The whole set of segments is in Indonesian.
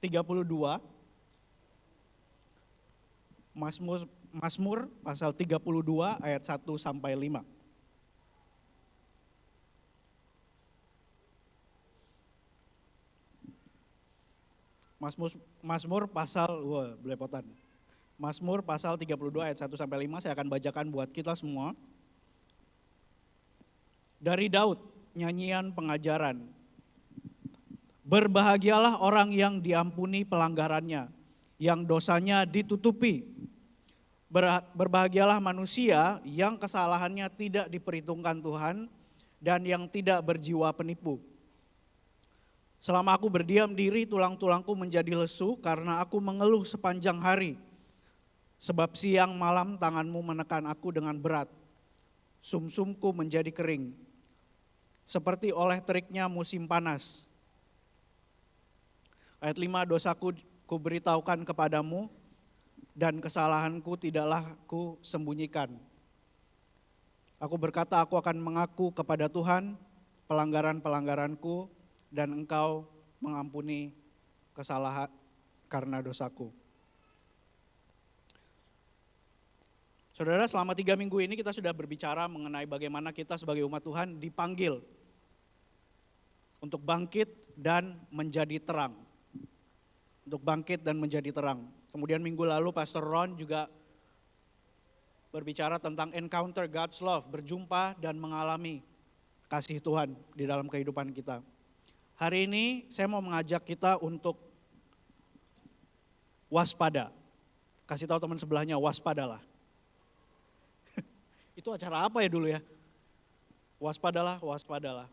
32, Mazmur pasal 32 ayat 1 sampai 5. Mazmur pasal, belepotan. Mazmur pasal 32 ayat 1 sampai 5 saya akan bacakan buat kita semua. Dari Daud, nyanyian pengajaran. Berbahagialah orang yang diampuni pelanggarannya, yang dosanya ditutupi. Berbahagialah manusia yang kesalahannya tidak diperhitungkan Tuhan dan yang tidak berjiwa penipu. Selama aku berdiam diri, tulang-tulangku menjadi lesu karena aku mengeluh sepanjang hari. Sebab siang malam tanganmu menekan aku dengan berat. Sumsumku menjadi kering, seperti oleh teriknya musim panas. Ayat 5, dosaku kuberitahukan kepadamu, dan kesalahanku tidaklah ku sembunyikan. Aku berkata, aku akan mengaku kepada Tuhan pelanggaran-pelanggaranku, dan Engkau mengampuni kesalahan karena dosaku. Saudara, selama 3 minggu ini kita sudah berbicara mengenai bagaimana kita sebagai umat Tuhan dipanggil untuk bangkit dan menjadi terang. Untuk bangkit dan menjadi terang. Kemudian minggu lalu Pastor Ron juga berbicara tentang encounter God's love, berjumpa dan mengalami kasih Tuhan di dalam kehidupan kita. Hari ini saya mau mengajak kita untuk waspada. Kasih tahu teman sebelahnya, waspadalah. Itu acara apa ya dulu ya? Waspadalah, waspadalah.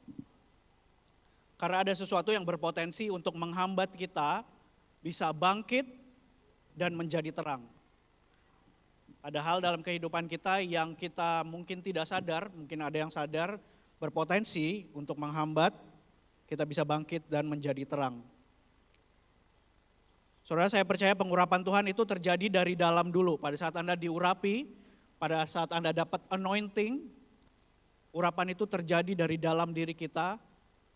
Karena ada sesuatu yang berpotensi untuk menghambat kita bisa bangkit dan menjadi terang. Ada hal dalam kehidupan kita yang kita mungkin tidak sadar, mungkin ada yang sadar, berpotensi untuk menghambat kita bisa bangkit dan menjadi terang. Saudara, saya percaya pengurapan Tuhan itu terjadi dari dalam dulu. Pada saat Anda diurapi, pada saat Anda dapat anointing, urapan itu terjadi dari dalam diri kita.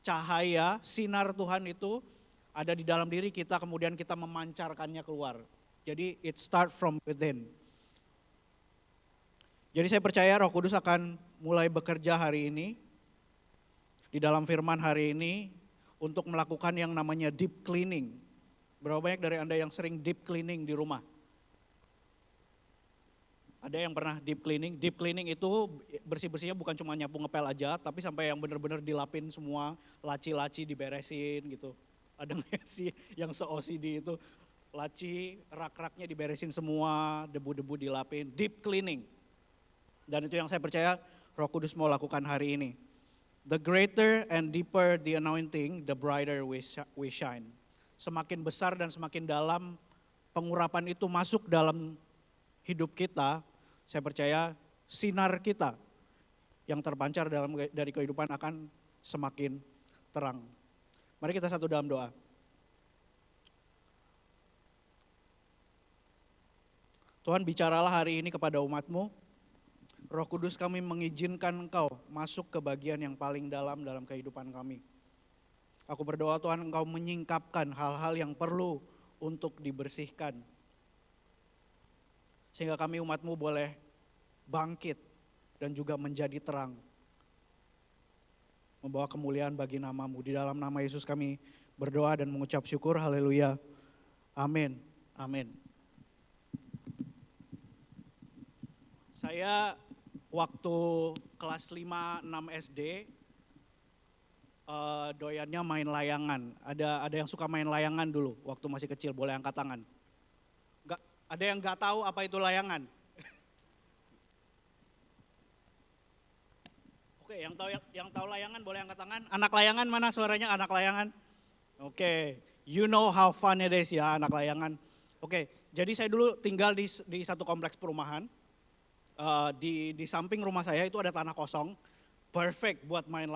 Cahaya, sinar Tuhan itu ada di dalam diri kita, kemudian kita memancarkannya keluar. Jadi it start from within. Jadi saya percaya Roh Kudus akan mulai bekerja hari ini, di dalam firman hari ini, untuk melakukan yang namanya deep cleaning. Berapa banyak dari Anda yang sering deep cleaning di rumah? Ada yang pernah deep cleaning? Deep cleaning itu bersih-bersihnya bukan cuma nyapu ngepel aja, tapi sampai yang benar-benar dilapin semua, laci-laci diberesin gitu. Ada nggak sih yang se-OCD itu, laci, rak-raknya diberesin semua, debu-debu dilapin, deep cleaning. Dan itu yang saya percaya Roh Kudus mau lakukan hari ini. The greater and deeper the anointing, the brighter we shine. Semakin besar dan semakin dalam pengurapan itu masuk dalam hidup kita, saya percaya sinar kita yang terpancar dari kehidupan akan semakin terang. Mari kita satu dalam doa. Tuhan, bicaralah hari ini kepada umat-Mu. Roh Kudus, kami mengizinkan Engkau masuk ke bagian yang paling dalam kehidupan kami. Aku berdoa Tuhan, Engkau menyingkapkan hal-hal yang perlu untuk dibersihkan. Sehingga kami umat-Mu boleh bangkit dan juga menjadi terang. Membawa kemuliaan bagi nama-Mu. Di dalam nama Yesus kami berdoa dan mengucap syukur. Haleluya. Amin. Amin. Saya waktu kelas 5-6 SD doyannya main layangan. Ada yang suka main layangan dulu waktu masih kecil, boleh angkat tangan. Ada yang nggak tahu apa itu layangan? Oke, yang tahu layangan boleh angkat tangan. Anak layangan mana suaranya? Anak layangan. Oke, you know how fun it is ya anak layangan. Oke, jadi saya dulu tinggal di satu kompleks perumahan. Di samping rumah saya itu ada tanah kosong, perfect buat main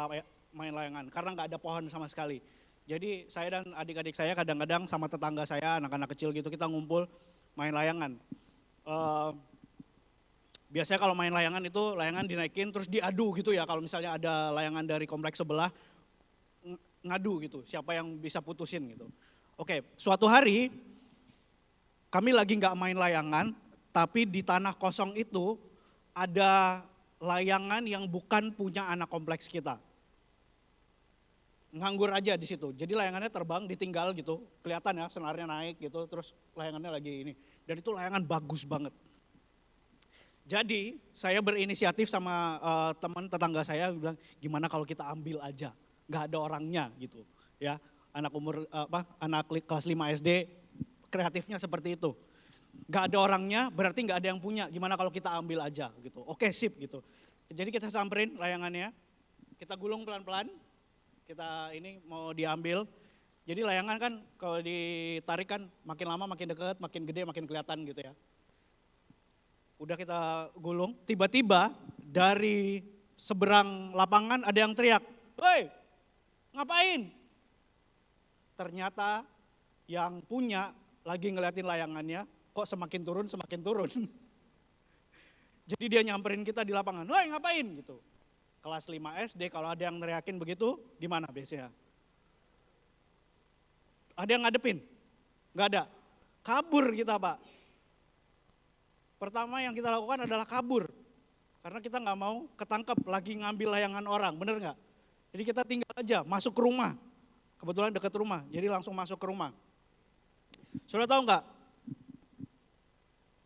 layangan karena nggak ada pohon sama sekali. Jadi saya dan adik-adik saya kadang-kadang sama tetangga saya, anak-anak kecil gitu, kita ngumpul main layangan. Biasanya kalau main layangan itu layangan dinaikin terus diadu gitu ya, kalau misalnya ada layangan dari kompleks sebelah ngadu gitu, siapa yang bisa putusin gitu. Oke, suatu hari kami lagi nggak main layangan, tapi di tanah kosong itu ada layangan yang bukan punya anak kompleks kita. Nganggur aja di situ. Jadi layangannya terbang, ditinggal gitu. Kelihatan ya senarnya naik gitu, terus layangannya lagi ini. Dan itu layangan bagus banget. Jadi saya berinisiatif sama teman tetangga saya bilang, gimana kalau kita ambil aja, nggak ada orangnya gitu. Ya, anak kelas 5 SD kreatifnya seperti itu. Nggak ada orangnya, berarti nggak ada yang punya. Gimana kalau kita ambil aja gitu. Oke, sip gitu. Jadi kita samperin layangannya, kita gulung pelan-pelan. Kita ini mau diambil. Jadi layangan kan kalau ditarik kan makin lama makin dekat, makin gede, makin kelihatan gitu ya. Udah kita gulung, tiba-tiba dari seberang lapangan ada yang teriak, "Woi, ngapain?" Ternyata yang punya lagi ngeliatin layangannya, kok semakin turun semakin turun. Jadi dia nyamperin kita di lapangan, "Woi, ngapain?" gitu. Kelas 5 SD kalau ada yang neriakin begitu, gimana biasanya? Ada yang ngadepin? Enggak ada. Kabur kita, Pak. Pertama yang kita lakukan adalah kabur. Karena kita nggak mau ketangkep lagi ngambil layangan orang, bener nggak? Jadi kita tinggal aja, masuk ke rumah. Kebetulan dekat rumah, jadi langsung masuk ke rumah. Sudah tahu nggak?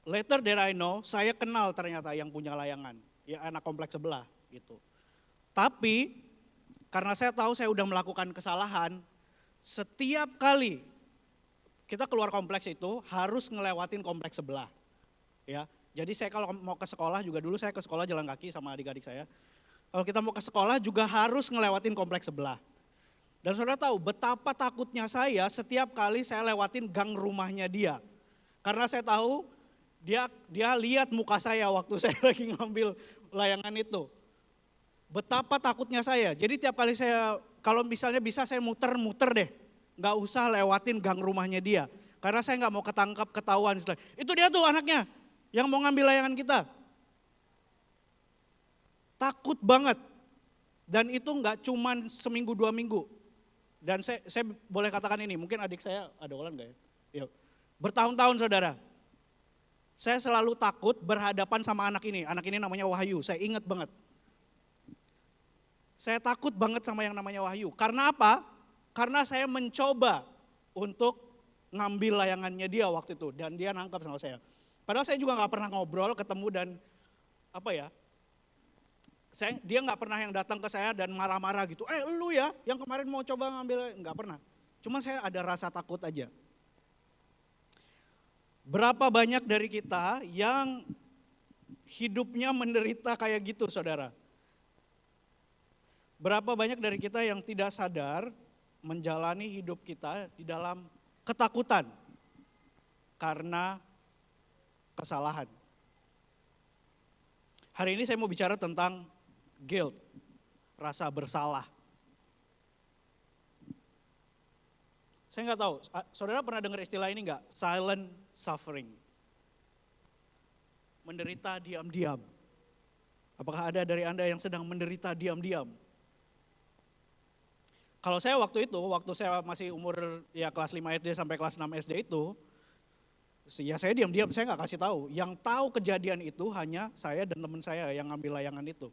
Later that I know, saya kenal ternyata yang punya layangan. Ya anak kompleks sebelah gitu. Tapi karena saya tahu saya udah melakukan kesalahan, setiap kali kita keluar kompleks itu harus ngelewatin kompleks sebelah. Ya, jadi saya kalau mau ke sekolah juga dulu saya ke sekolah jalan kaki sama adik-adik saya. Kalau kita mau ke sekolah juga harus ngelewatin kompleks sebelah. Dan saudara tahu betapa takutnya saya setiap kali saya lewatin gang rumahnya dia. Karena saya tahu dia lihat muka saya waktu saya lagi ngambil layangan itu. Betapa takutnya saya. Jadi tiap kali saya, kalau misalnya bisa saya muter-muter deh. Nggak usah lewatin gang rumahnya dia. Karena saya nggak mau ketangkap, ketahuan. Itu dia tuh anaknya yang mau ngambil layangan kita. Takut banget. Dan itu nggak cuman seminggu 2 minggu. Dan saya boleh katakan ini, mungkin adik saya ada Olan nggak ya? Yuk. Bertahun-tahun saudara. Saya selalu takut berhadapan sama anak ini. Anak ini namanya Wahyu, saya ingat banget. Saya takut banget sama yang namanya Wahyu. Karena apa? Karena saya mencoba untuk ngambil layangannya dia waktu itu. Dan dia nangkap sama saya. Padahal saya juga gak pernah ngobrol, ketemu dan apa ya. Dia gak pernah yang datang ke saya dan marah-marah gitu. Lu ya yang kemarin mau coba ngambil, gak pernah. Cuma saya ada rasa takut aja. Berapa banyak dari kita yang hidupnya menderita kayak gitu saudara. Berapa banyak dari kita yang tidak sadar menjalani hidup kita di dalam ketakutan karena kesalahan. Hari ini saya mau bicara tentang guilt, rasa bersalah. Saya nggak tahu, saudara pernah dengar istilah ini nggak? Silent suffering. Menderita diam-diam. Apakah ada dari Anda yang sedang menderita diam-diam? Kalau saya waktu saya masih umur ya kelas 5 SD sampai kelas 6 SD itu, ya saya diam-diam, saya nggak kasih tahu. Yang tahu kejadian itu hanya saya dan teman saya yang ngambil layangan itu.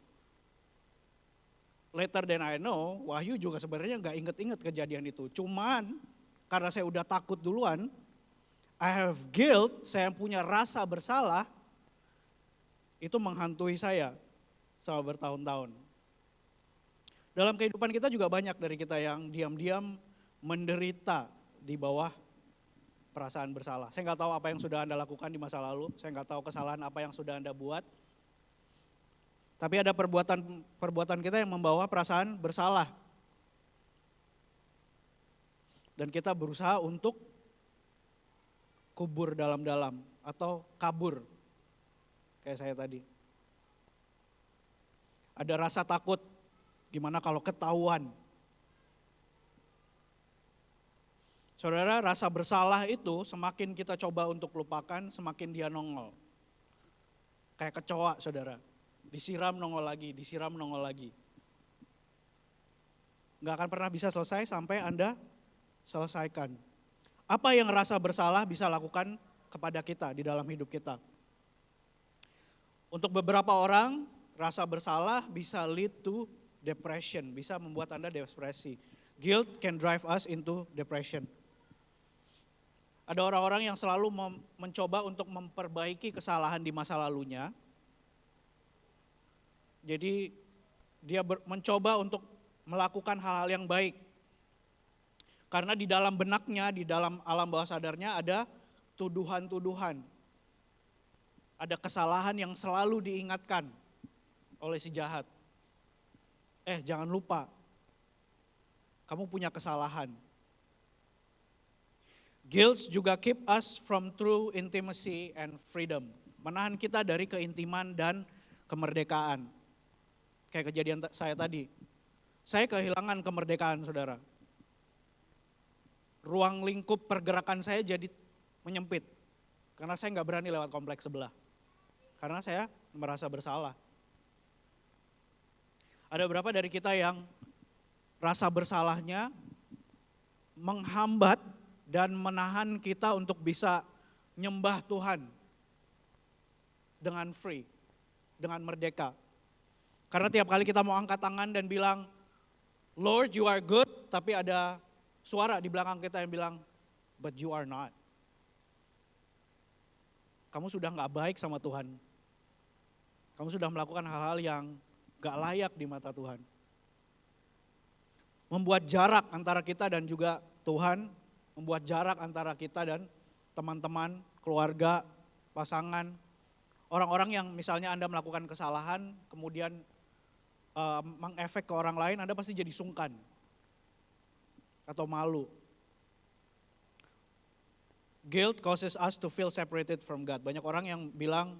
Later than I know, Wahyu juga sebenarnya nggak inget-inget kejadian itu. Cuman karena saya udah takut duluan, I have guilt, saya punya rasa bersalah, itu menghantui saya selama bertahun-tahun. Dalam kehidupan kita juga banyak dari kita yang diam-diam menderita di bawah perasaan bersalah. Saya nggak tahu apa yang sudah Anda lakukan di masa lalu, saya nggak tahu kesalahan apa yang sudah Anda buat. Tapi ada perbuatan kita yang membawa perasaan bersalah. Dan kita berusaha untuk kubur dalam-dalam atau kabur. Kayak saya tadi. Ada rasa takut. Gimana kalau ketahuan? Saudara, rasa bersalah itu semakin kita coba untuk lupakan, semakin dia nongol. Kayak kecoa, saudara. Disiram nongol lagi, disiram nongol lagi. Nggak akan pernah bisa selesai sampai Anda selesaikan. Apa yang rasa bersalah bisa lakukan kepada kita di dalam hidup kita? Untuk beberapa orang, rasa bersalah bisa lead to depression, bisa membuat Anda depresi. Guilt can drive us into depression. Ada orang-orang yang selalu mencoba untuk memperbaiki kesalahan di masa lalunya. Jadi dia mencoba untuk melakukan hal-hal yang baik. Karena di dalam benaknya, di dalam alam bawah sadarnya ada tuduhan-tuduhan. Ada kesalahan yang selalu diingatkan oleh si jahat. Jangan lupa, kamu punya kesalahan. Guilt juga keep us from true intimacy and freedom. Menahan kita dari keintiman dan kemerdekaan. Kayak kejadian saya tadi. Saya kehilangan kemerdekaan, saudara. Ruang lingkup pergerakan saya jadi menyempit. Karena saya nggak berani lewat kompleks sebelah. Karena saya merasa bersalah. Ada beberapa dari kita yang rasa bersalahnya menghambat dan menahan kita untuk bisa nyembah Tuhan dengan free, dengan merdeka. Karena tiap kali kita mau angkat tangan dan bilang, Lord you are good, tapi ada suara di belakang kita yang bilang, but you are not. Kamu sudah gak baik sama Tuhan. Kamu sudah melakukan hal-hal yang gak layak di mata Tuhan. Membuat jarak antara kita dan juga Tuhan, membuat jarak antara kita dan teman-teman, keluarga, pasangan, orang-orang yang misalnya Anda melakukan kesalahan, kemudian mengefek ke orang lain, Anda pasti jadi sungkan atau malu. Guilt causes us to feel separated from God. Banyak orang yang bilang,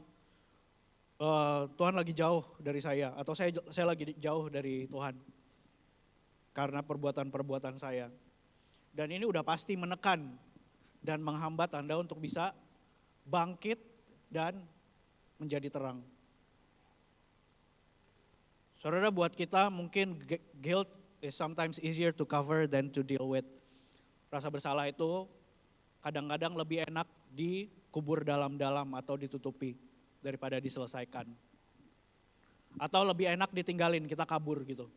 Tuhan lagi jauh dari saya, atau saya lagi jauh dari Tuhan karena perbuatan-perbuatan saya. Dan ini udah pasti menekan dan menghambat Anda untuk bisa bangkit dan menjadi terang. Saudara, buat kita mungkin guilt is sometimes easier to cover than to deal with. Rasa bersalah itu kadang-kadang lebih enak dikubur dalam-dalam atau ditutupi daripada diselesaikan. Atau lebih enak ditinggalin, kita kabur gitu.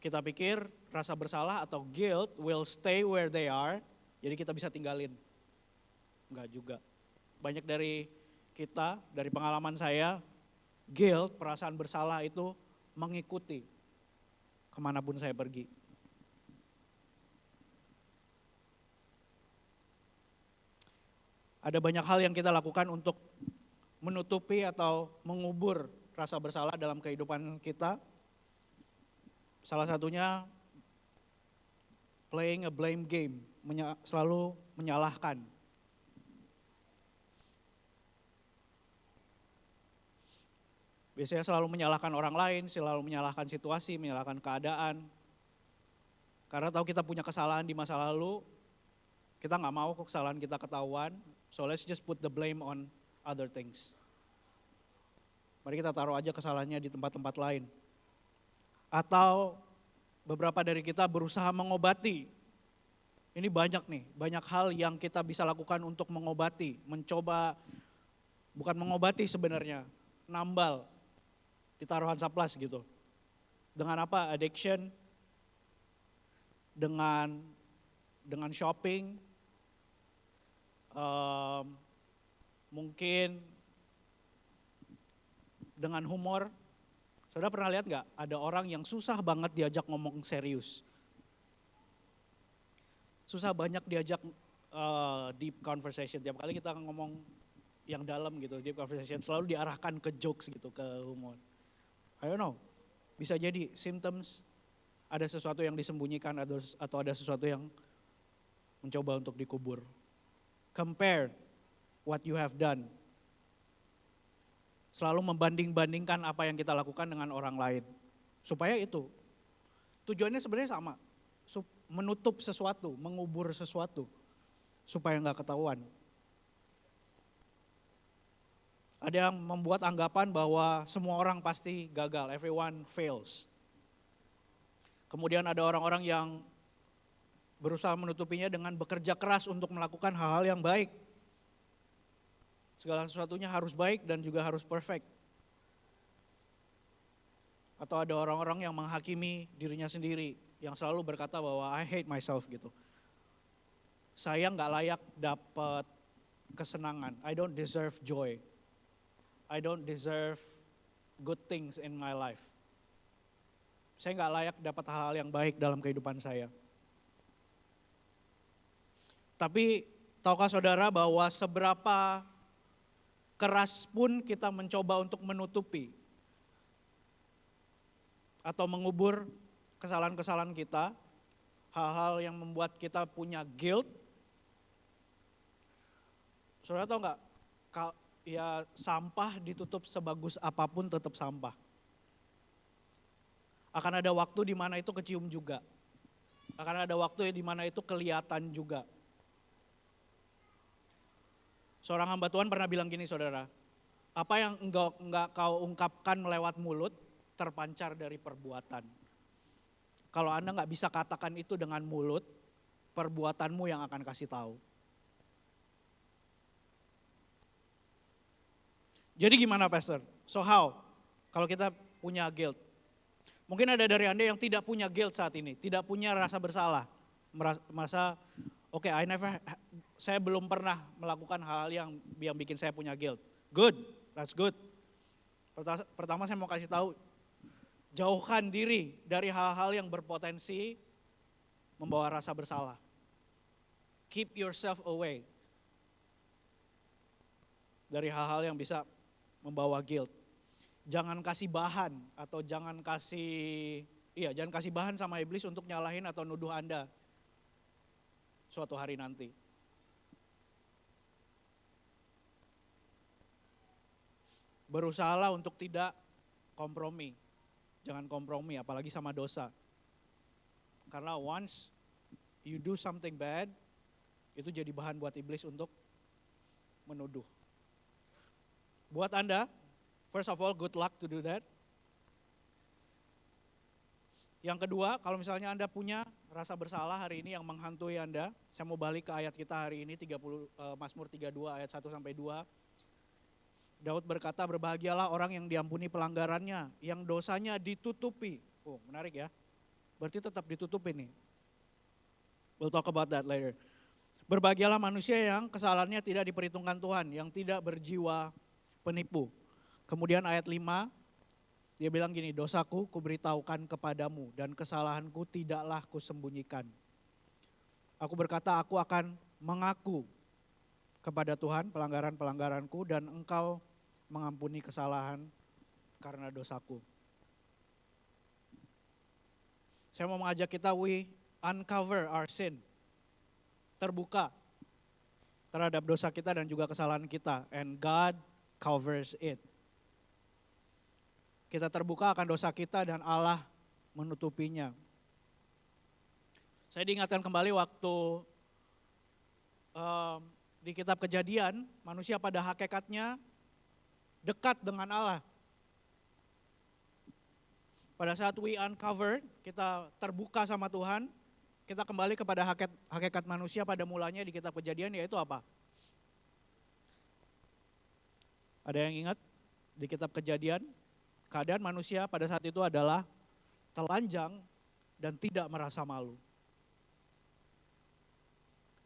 Kita pikir rasa bersalah atau guilt will stay where they are, jadi kita bisa tinggalin. Enggak juga. Banyak dari kita, dari pengalaman saya, guilt, perasaan bersalah itu mengikuti kemanapun saya pergi. Ada banyak hal yang kita lakukan untuk menutupi atau mengubur rasa bersalah dalam kehidupan kita. Salah satunya playing a blame game, selalu menyalahkan. Biasanya selalu menyalahkan orang lain, selalu menyalahkan situasi, menyalahkan keadaan. Karena tahu kita punya kesalahan di masa lalu, kita nggak mau kesalahan kita ketahuan, so let's just put the blame on other things. Mari kita taruh aja kesalahannya di tempat-tempat lain. Atau beberapa dari kita berusaha mengobati. Ini banyak nih, banyak hal yang kita bisa lakukan untuk mengobati, mencoba, bukan mengobati sebenarnya, nambal di taruhan saplas gitu. Dengan apa? Addiction, dengan shopping, mungkin dengan humor. Saudara pernah lihat gak, ada orang yang susah banget diajak ngomong serius. Susah banyak diajak deep conversation. Tiap kali kita ngomong yang dalam gitu, deep conversation, selalu diarahkan ke jokes gitu, ke humor. I don't know, bisa jadi symptoms, ada sesuatu yang disembunyikan atau ada sesuatu yang mencoba untuk dikubur. Compare what you have done. Selalu membanding-bandingkan apa yang kita lakukan dengan orang lain. Supaya itu, tujuannya sebenarnya sama. Menutup sesuatu, mengubur sesuatu. Supaya nggak ketahuan. Ada yang membuat anggapan bahwa semua orang pasti gagal, everyone fails. Kemudian ada orang-orang yang berusaha menutupinya dengan bekerja keras untuk melakukan hal-hal yang baik. Segala sesuatunya harus baik dan juga harus perfect. Atau ada orang-orang yang menghakimi dirinya sendiri, yang selalu berkata bahwa I hate myself gitu. Saya nggak layak dapat kesenangan, I don't deserve joy. I don't deserve good things in my life. Saya nggak layak dapat hal-hal yang baik dalam kehidupan saya. Tapi tahukah saudara bahwa seberapa keras pun kita mencoba untuk menutupi atau mengubur kesalahan-kesalahan kita, hal-hal yang membuat kita punya guilt. Saudara tahu nggak? Ya sampah ditutup sebagus apapun tetap sampah. Akan ada waktu di mana itu kecium juga. Akan ada waktu di mana itu kelihatan juga. Seorang hamba Tuhan pernah bilang gini saudara, apa yang enggak kau ungkapkan melewat mulut terpancar dari perbuatan. Kalau Anda nggak bisa katakan itu dengan mulut, perbuatanmu yang akan kasih tahu. Jadi gimana Pastor? So how? Kalau kita punya guilt. Mungkin ada dari Anda yang tidak punya guilt saat ini, tidak punya rasa bersalah. Merasa, oke, saya belum pernah melakukan hal yang bikin saya punya guilt. Good, that's good. Pertama saya mau kasih tahu, jauhkan diri dari hal-hal yang berpotensi membawa rasa bersalah. Keep yourself away dari hal-hal yang bisa membawa guilt. Jangan kasih bahan atau jangan kasih bahan sama iblis untuk nyalahin atau nuduh Anda suatu hari nanti. Berusahalah untuk tidak kompromi. Jangan kompromi apalagi sama dosa. Karena once you do something bad, itu jadi bahan buat iblis untuk menuduh. Buat Anda, first of all, good luck to do that. Yang kedua, kalau misalnya Anda punya rasa bersalah hari ini yang menghantui Anda, saya mau balik ke ayat kita hari ini, Mazmur 32 ayat 1-2. Daud berkata, berbahagialah orang yang diampuni pelanggarannya, yang dosanya ditutupi. Oh, menarik ya. Berarti tetap ditutupi nih. We'll talk about that later. Berbahagialah manusia yang kesalahannya tidak diperhitungkan Tuhan, yang tidak berjiwa penipu. Kemudian ayat 5, dia bilang gini, dosaku kuberitahukan kepadamu dan kesalahanku tidaklah kusembunyikan. Aku berkata, aku akan mengaku kepada Tuhan pelanggaran-pelanggaranku dan engkau mengampuni kesalahan karena dosaku. Saya mau mengajak kita, we uncover our sin. Terbuka terhadap dosa kita dan juga kesalahan kita. And God covers it. Kita terbuka akan dosa kita dan Allah menutupinya. Saya diingatkan kembali waktu di kitab Kejadian, manusia pada hakikatnya dekat dengan Allah. Pada saat we uncover, kita terbuka sama Tuhan, kita kembali kepada hakikat manusia pada mulanya di kitab Kejadian, yaitu apa? Ada yang ingat di kitab Kejadian? Keadaan manusia pada saat itu adalah telanjang dan tidak merasa malu.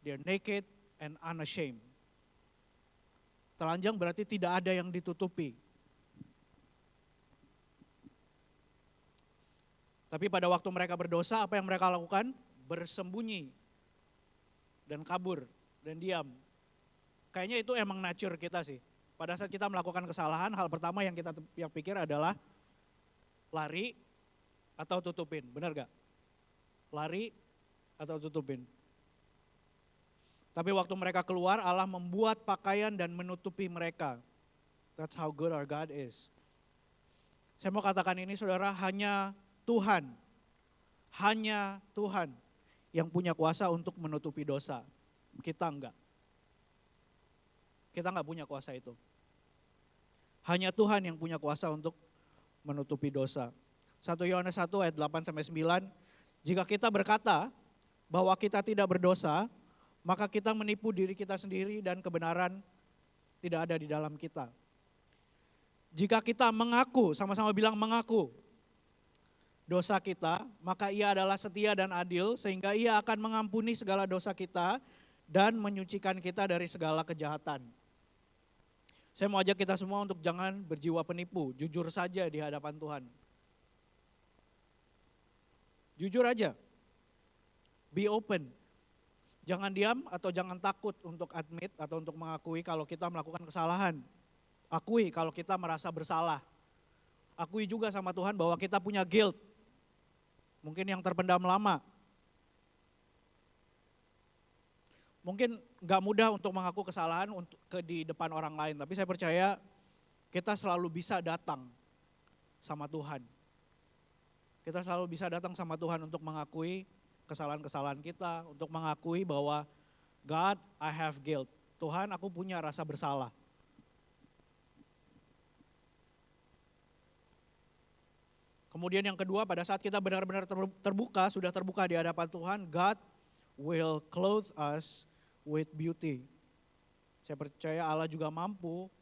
They're naked and unashamed. Telanjang berarti tidak ada yang ditutupi. Tapi pada waktu mereka berdosa, apa yang mereka lakukan? Bersembunyi dan kabur dan diam. Kayaknya itu emang nature kita sih. Pada saat kita melakukan kesalahan, hal pertama yang kita pikir adalah lari atau tutupin, benar gak? Lari atau tutupin. Tapi waktu mereka keluar, Allah membuat pakaian dan menutupi mereka. That's how good our God is. Saya mau katakan ini saudara, hanya Tuhan yang punya kuasa untuk menutupi dosa. Kita enggak. Kita enggak punya kuasa itu. Hanya Tuhan yang punya kuasa untuk menutupi dosa. 1 Yohanes 1 ayat 8-9, jika kita berkata bahwa kita tidak berdosa, maka kita menipu diri kita sendiri dan kebenaran tidak ada di dalam kita. Jika kita mengaku, sama-sama bilang mengaku dosa kita, maka Ia adalah setia dan adil sehingga Ia akan mengampuni segala dosa kita dan menyucikan kita dari segala kejahatan. Saya mau ajak kita semua untuk jangan berjiwa penipu, jujur saja di hadapan Tuhan. Jujur aja, be open. Jangan diam atau jangan takut untuk admit atau untuk mengakui kalau kita melakukan kesalahan. Akui kalau kita merasa bersalah. Akui juga sama Tuhan bahwa kita punya guilt. Mungkin yang terpendam lama. Mungkin gak mudah untuk mengaku kesalahan di depan orang lain. Tapi saya percaya kita selalu bisa datang sama Tuhan. Kita selalu bisa datang sama Tuhan untuk mengakui kesalahan-kesalahan kita. Untuk mengakui bahwa God, I have guilt. Tuhan, aku punya rasa bersalah. Kemudian yang kedua, pada saat kita benar-benar terbuka, sudah terbuka di hadapan Tuhan, God will clothe us with beauty. Saya percaya Allah juga mampu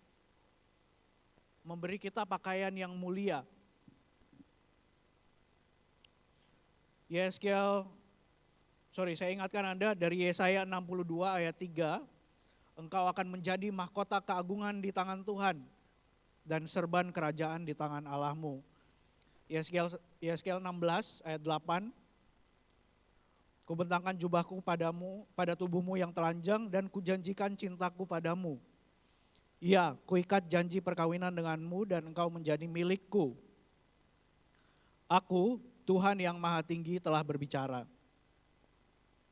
memberi kita pakaian yang mulia. Saya ingatkan Anda dari Yesaya 62 ayat 3, engkau akan menjadi mahkota keagungan di tangan Tuhan dan serban kerajaan di tangan Allahmu. Yesaya 16 ayat 8, kubentangkan jubahku padamu, pada tubuhmu yang telanjang dan kujanjikan cintaku padamu. Ya, kuikat janji perkawinan denganmu dan engkau menjadi milikku. Aku, Tuhan yang Maha Tinggi telah berbicara.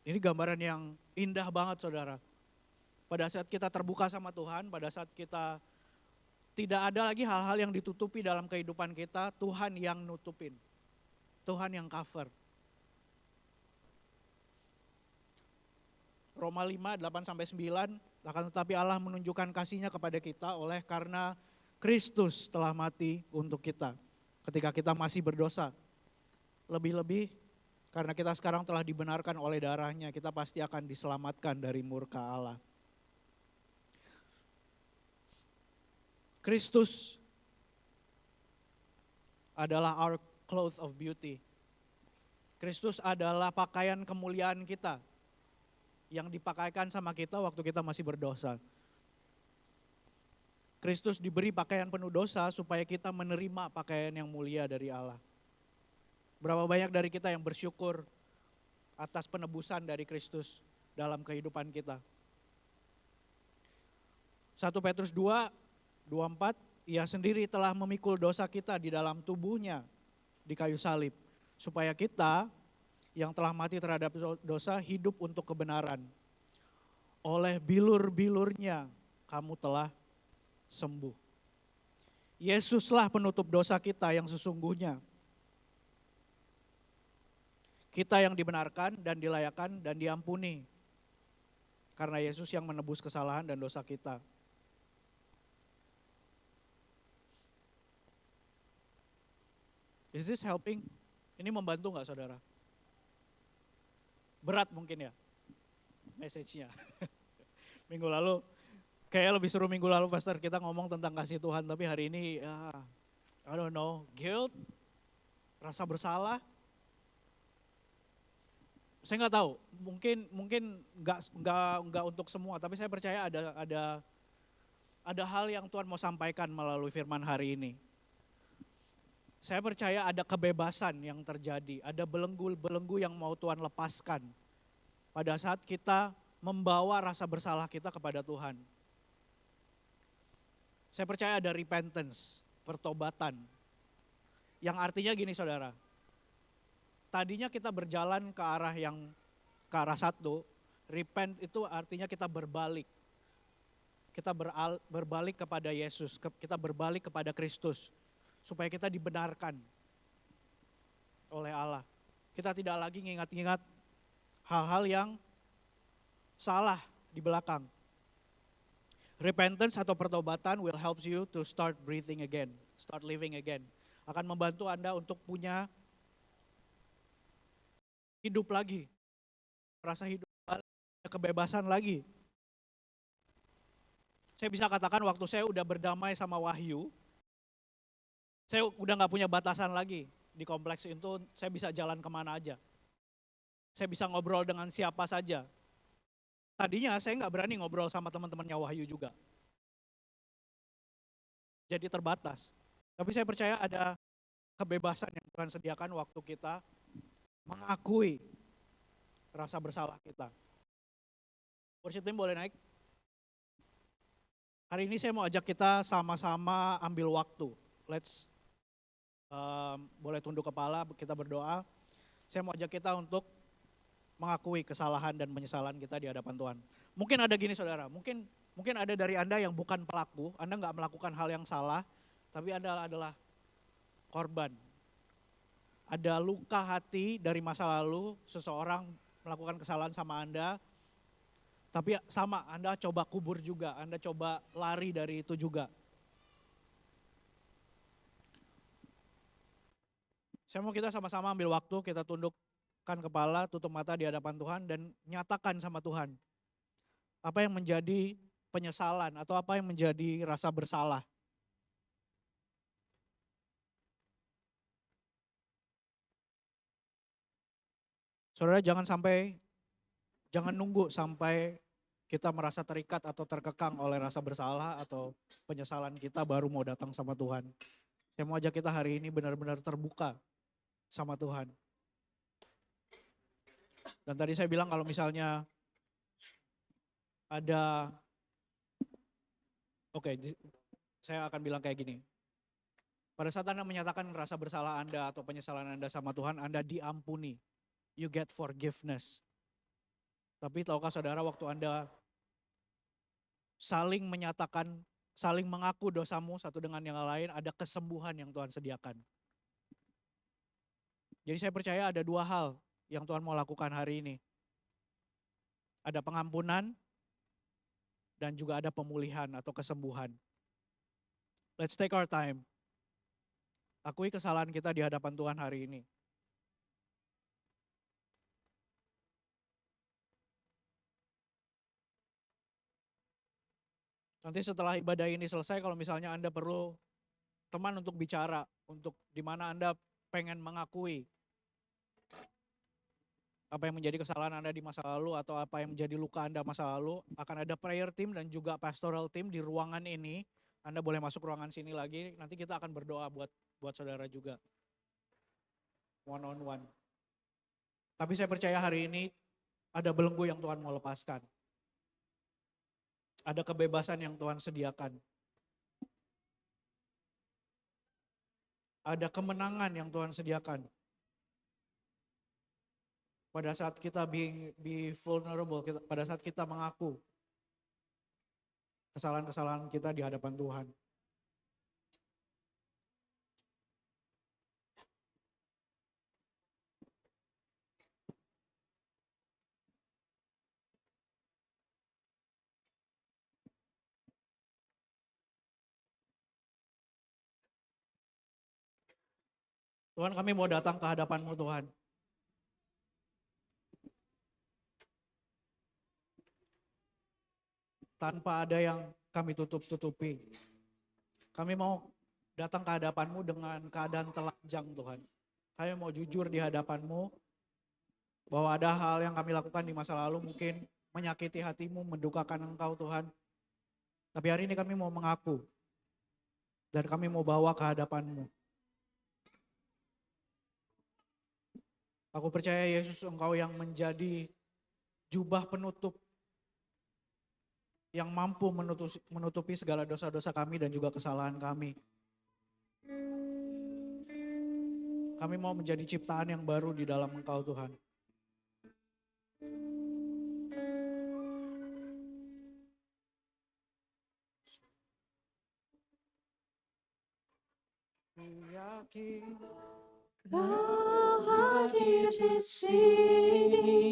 Ini gambaran yang indah banget saudara. Pada saat kita terbuka sama Tuhan, pada saat kita tidak ada lagi hal-hal yang ditutupi dalam kehidupan kita, Tuhan yang nutupin. Tuhan yang cover. Roma 5, 8-9, akan tetapi Allah menunjukkan kasih-Nya kepada kita oleh karena Kristus telah mati untuk kita ketika kita masih berdosa. Lebih-lebih karena kita sekarang telah dibenarkan oleh darah-Nya, kita pasti akan diselamatkan dari murka Allah. Kristus adalah our cloth of beauty. Kristus adalah pakaian kemuliaan kita yang dipakaikan sama kita waktu kita masih berdosa. Kristus diberi pakaian penuh dosa supaya kita menerima pakaian yang mulia dari Allah. Berapa banyak dari kita yang bersyukur atas penebusan dari Kristus dalam kehidupan kita. 1 Petrus 2:24, Ia sendiri telah memikul dosa kita di dalam tubuhnya di kayu salib, supaya kita yang telah mati terhadap dosa hidup untuk kebenaran. Oleh bilur-bilurnya kamu telah sembuh. Yesuslah penutup dosa kita yang sesungguhnya. Kita yang dibenarkan dan dilayakan dan diampuni. Karena Yesus yang menebus kesalahan dan dosa kita. Is this helping? Ini membantu gak saudara? Berat mungkin ya message-nya. Minggu lalu, kayak lebih seru minggu lalu pastor kita ngomong tentang kasih Tuhan. Tapi hari ini, I don't know, guilt, rasa bersalah. Saya nggak tahu, mungkin nggak untuk semua. Tapi saya percaya ada hal yang Tuhan mau sampaikan melalui firman hari ini. Saya percaya ada kebebasan yang terjadi, ada belenggu-belenggu yang mau Tuhan lepaskan pada saat kita membawa rasa bersalah kita kepada Tuhan. Saya percaya ada repentance, pertobatan. Yang artinya gini saudara, tadinya kita berjalan ke arah satu, repent itu artinya kita berbalik. Kita berbalik kepada Yesus, kita berbalik kepada Kristus. Supaya kita dibenarkan oleh Allah. Kita tidak lagi ngingat-ngingat hal-hal yang salah di belakang. Repentance atau pertobatan will help you to start breathing again, start living again. Akan membantu Anda untuk punya hidup lagi. merasa hidup kembali, kebebasan lagi. Saya bisa katakan waktu saya udah berdamai sama Wahyu, saya udah nggak punya batasan lagi. Di kompleks itu saya bisa jalan kemana aja. Saya bisa ngobrol dengan siapa saja. Tadinya saya nggak berani ngobrol sama teman-temannya Wahyu juga. Jadi terbatas. Tapi saya percaya ada kebebasan yang Tuhan sediakan waktu kita mengakui rasa bersalah kita. Worship team boleh naik? Hari ini saya mau ajak kita sama-sama ambil waktu. Let's boleh tunduk kepala, kita berdoa. Saya mau ajak kita untuk mengakui kesalahan dan penyesalan kita di hadapan Tuhan. Mungkin ada gini saudara, mungkin ada dari Anda yang bukan pelaku, Anda nggak melakukan hal yang salah, tapi Anda adalah korban. Ada luka hati dari masa lalu, seseorang melakukan kesalahan sama Anda, tapi sama Anda coba kubur juga, Anda coba lari dari itu juga. Saya mau kita sama-sama ambil waktu, kita tundukkan kepala, tutup mata di hadapan Tuhan dan nyatakan sama Tuhan. Apa yang menjadi penyesalan atau apa yang menjadi rasa bersalah. Saudara jangan nunggu sampai kita merasa terikat atau terkekang oleh rasa bersalah atau penyesalan kita baru mau datang sama Tuhan. Saya mau ajak kita hari ini benar-benar terbuka sama Tuhan. Dan tadi saya bilang kalau misalnya ada, saya akan bilang kayak gini. Pada saat Anda menyatakan rasa bersalah Anda atau penyesalan Anda sama Tuhan, Anda diampuni. You get forgiveness. Tapi tahukah saudara waktu Anda saling menyatakan, saling mengaku dosamu satu dengan yang lain, ada kesembuhan yang Tuhan sediakan. Jadi saya percaya ada dua hal yang Tuhan mau lakukan hari ini. Ada pengampunan dan juga ada pemulihan atau kesembuhan. Let's take our time. Akui kesalahan kita di hadapan Tuhan hari ini. Nanti setelah ibadah ini selesai, kalau misalnya Anda perlu teman untuk bicara, untuk di mana Anda pengen mengakui apa yang menjadi kesalahan Anda di masa lalu atau apa yang menjadi luka Anda masa lalu, akan ada prayer team dan juga pastoral team di ruangan ini. Anda boleh masuk ruangan sini lagi, nanti kita akan berdoa buat saudara juga. One on one. Tapi saya percaya hari ini ada belenggu yang Tuhan mau lepaskan. Ada kebebasan yang Tuhan sediakan. Ada kemenangan yang Tuhan sediakan. Pada saat kita be vulnerable, pada saat kita mengaku kesalahan-kesalahan kita di hadapan Tuhan. Tuhan, kami mau datang ke hadapan-Mu Tuhan. Tanpa ada yang kami tutup-tutupi. Kami mau datang ke hadapan-Mu dengan keadaan telanjang Tuhan. Kami mau jujur di hadapan-Mu bahwa ada hal yang kami lakukan di masa lalu mungkin menyakiti hati-Mu, mendukakan Engkau Tuhan. Tapi hari ini kami mau mengaku dan kami mau bawa ke hadapan-Mu. Aku percaya Yesus Engkau yang menjadi jubah penutup yang mampu menutupi segala dosa-dosa kami dan juga kesalahan kami. Kami mau menjadi ciptaan yang baru di dalam Engkau Tuhan. Yakin Kau hadir di sini.